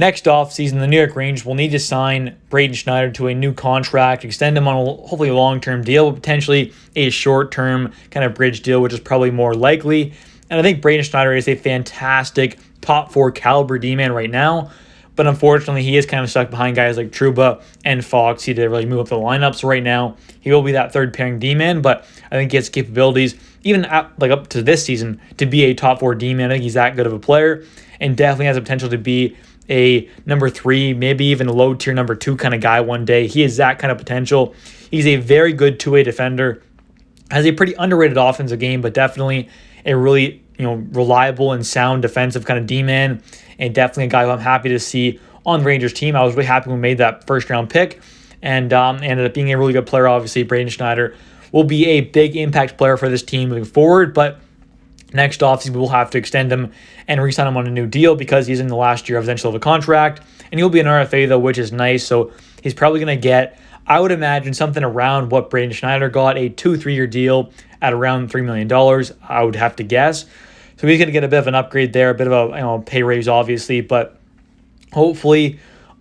Next offseason, the New York Rangers will need to sign Braden Schneider to a new contract, extend him on hopefully a long-term deal, but potentially a short-term kind of bridge deal, which is probably more likely. And I think Braden Schneider is a fantastic top 4 caliber D-man right now, but unfortunately he is kind of stuck behind guys like Trouba and Fox. He didn't really move up the lineup, so right now he will be that third pairing D-man, but I think he has capabilities, even up to this season, to be a top 4 D-man. I think he's that good of a player and definitely has the potential to be a number 3, maybe even a low tier number 2 kind of guy one day. He has that kind of potential. He's a very good two-way defender, has a pretty underrated offensive game, but definitely a really reliable and sound defensive kind of D-man, and definitely a guy who I'm happy to see on the Rangers team. I was really happy when we made that first round pick, and ended up being a really good player. Obviously, Braden Schneider will be a big impact player for this team moving forward, but next offseason, we will have to extend him and re-sign him on a new deal because he's in the last year of his entry-level contract. And he'll be an RFA, though, which is nice. So he's probably going to get, I would imagine, something around what Braden Schneider got, a 2-3-year deal at around $3 million, I would have to guess. So he's going to get a bit of an upgrade there, a bit of a pay raise, obviously. But hopefully,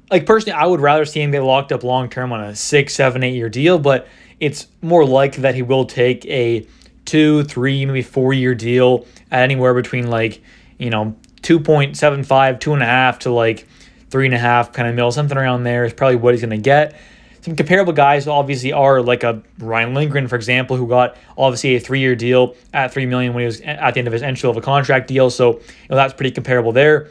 personally, I would rather see him get locked up long-term on a 6, 7, 8-year deal. But it's more likely that he will take a 2, 3, maybe 4-year deal at anywhere between 2.75, 2.5 to 3.5 kind of mil, something around there is probably what he's going to get. Some comparable guys obviously are like a Ryan Lindgren, for example, who got obviously a 3-year deal at $3 million when he was at the end of his entry-level contract deal. So that's pretty comparable there.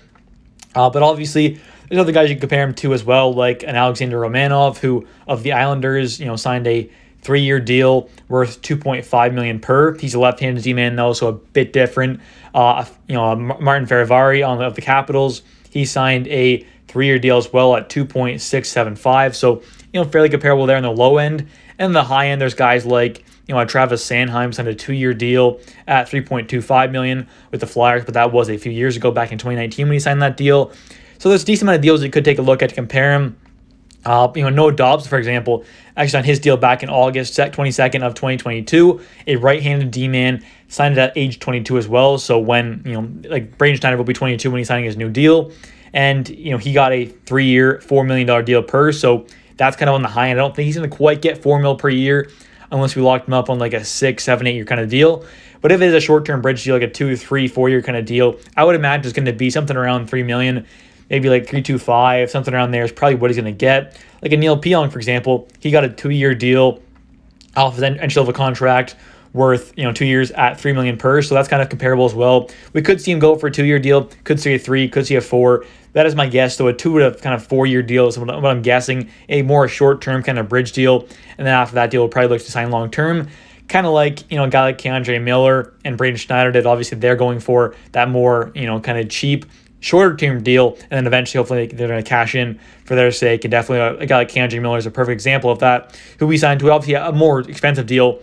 But obviously, there's other guys you can compare him to as well, like an Alexander Romanov, who of the Islanders, signed a 3-year deal worth $2.5 million per. He's a left-handed D-man though, so a bit different. Martin Ferravari of the Capitals, he signed a 3-year deal as well at $2.675. So fairly comparable there on the low end. And the high end, there's guys like Travis Sanheim signed a 2-year deal at $3.25 million with the Flyers, but that was a few years ago, back in 2019 when he signed that deal. So there's a decent amount of deals you could take a look at to compare him. Noah Dobbs, for example, actually signed his deal back in August 22nd of 2022. A right-handed D-man, signed it at age 22 as well. So when, Braden Schneider will be 22 when he's signing his new deal. And, he got a 3-year, $4 million deal per. So that's kind of on the high end. I don't think he's going to quite get $4 million per year unless we locked him up on a 6, 7, 8-year kind of deal. But if it is a short-term bridge deal, like a 2, 3, 4-year kind of deal, I would imagine it's going to be something around $3 million. Maybe 3.25, something around there is probably what he's going to get. Like a Neil Pionk, for example, he got a 2-year deal off his entry-level contract worth 2 years at $3 million per. So that's kind of comparable as well. We could see him go for a 2-year deal, could see a 3, could see a 4. That is my guess. So a 2 to kind of 4-year deal is what I'm guessing. A more short-term kind of bridge deal, and then after that deal, we'll probably look to sign long-term. Kind of like, a guy like Keandre Miller and Braden Schneider did. Obviously, they're going for that more, kind of cheap, shorter term deal, and then eventually hopefully they're going to cash in for their sake. And definitely a guy like Keandre Miller is a perfect example of that, who we signed to obviously a more expensive deal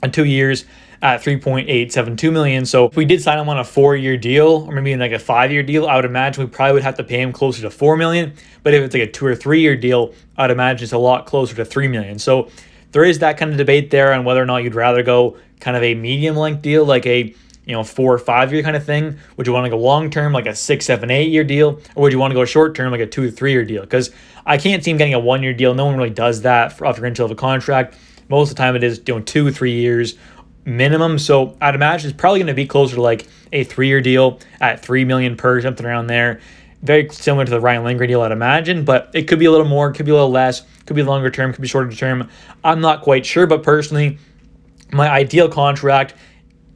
in 2 years at $3.872 million. So if we did sign him on a 4-year deal, or maybe a 5-year deal, I would imagine we probably would have to pay him closer to $4 million. But if it's a 2 or 3-year deal, I'd imagine it's a lot closer to $3 million. So there is that kind of debate there on whether or not you'd rather go kind of a medium length deal, like a 4 or 5-year kind of thing. Would you want to go long-term, like a 6, 7, 8-year deal? Or would you want to go short-term, like a 2 or 3-year deal? Because I can't see him getting a 1-year deal. No one really does that off your entry-level contract. Most of the time it is 2, 3 years minimum. So I'd imagine it's probably going to be closer to a 3-year deal at $3 million per, something around there. Very similar to the Ryan Lindgren deal, I'd imagine. But it could be a little more, could be a little less, could be longer term, could be shorter term. I'm not quite sure. But personally, my ideal contract,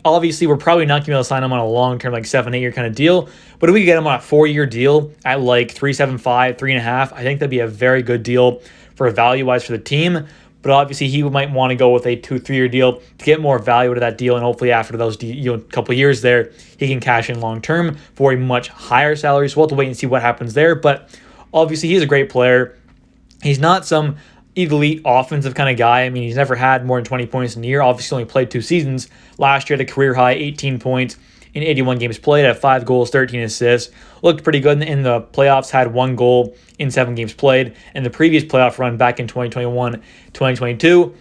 obviously, we're probably not going to be able to sign him on a long-term, 7, 8-year kind of deal. But if we could get him on a 4-year deal at 3.75, 3.5, I think that'd be a very good deal for value-wise for the team. But obviously, he might want to go with a 2, 3-year deal to get more value out of that deal. And hopefully, after those couple of years there, he can cash in long-term for a much higher salary. So we'll have to wait and see what happens there. But obviously, he's a great player. He's not some elite offensive kind of guy. I mean, he's never had more than 20 points in a year. Obviously, only played 2 seasons. Last year, at a career high 18 points in 81 games played, had 5 goals, 13 assists. Looked pretty good in the playoffs, had 1 goal in 7 games played. And the previous playoff run back in 2021, 2022,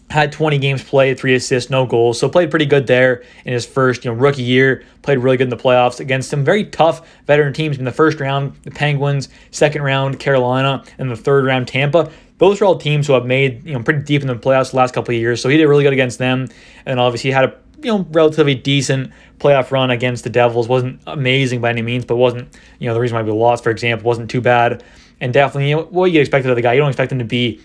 Had 20 games played, 3 assists, no goals. So played pretty good there in his first, rookie year. Played really good in the playoffs against some very tough veteran teams in the first round, the Penguins, second round, Carolina, and the third round, Tampa. Those are all teams who have made, pretty deep in the playoffs the last couple of years. So he did really good against them. And obviously he had a, relatively decent playoff run against the Devils. Wasn't amazing by any means, but wasn't, the reason why we lost, for example, wasn't too bad. And definitely, what you expect of the guy. You don't expect him to be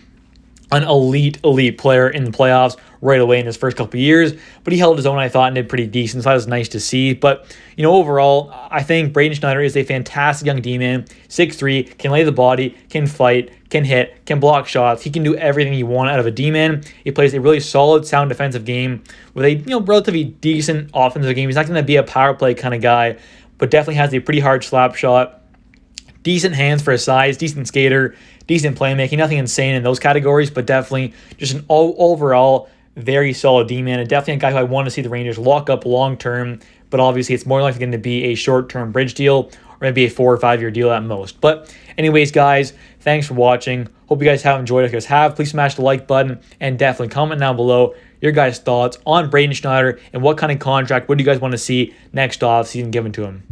an elite player in the playoffs right away in his first couple of years, but he held his own, I thought, and did pretty decent, so that was nice to see. But, overall, I think Braden Schneider is a fantastic young D-man, 6'3", can lay the body, can fight, can hit, can block shots. He can do everything you want out of a D-man. He plays a really solid, sound defensive game with a, relatively decent offensive game. He's not going to be a power play kind of guy, but definitely has a pretty hard slap shot. Decent hands for his size, decent skater, decent playmaking, nothing insane in those categories, but definitely just an overall very solid D-man, and definitely a guy who I want to see the Rangers lock up long-term, but obviously it's more likely going to be a short-term bridge deal or maybe a 4 or 5 year deal at most. But anyways, guys, thanks for watching. Hope you guys have enjoyed it. If you guys have, please smash the like button and definitely comment down below your guys' thoughts on Braden Schneider and what kind of contract would you guys want to see next offseason given to him.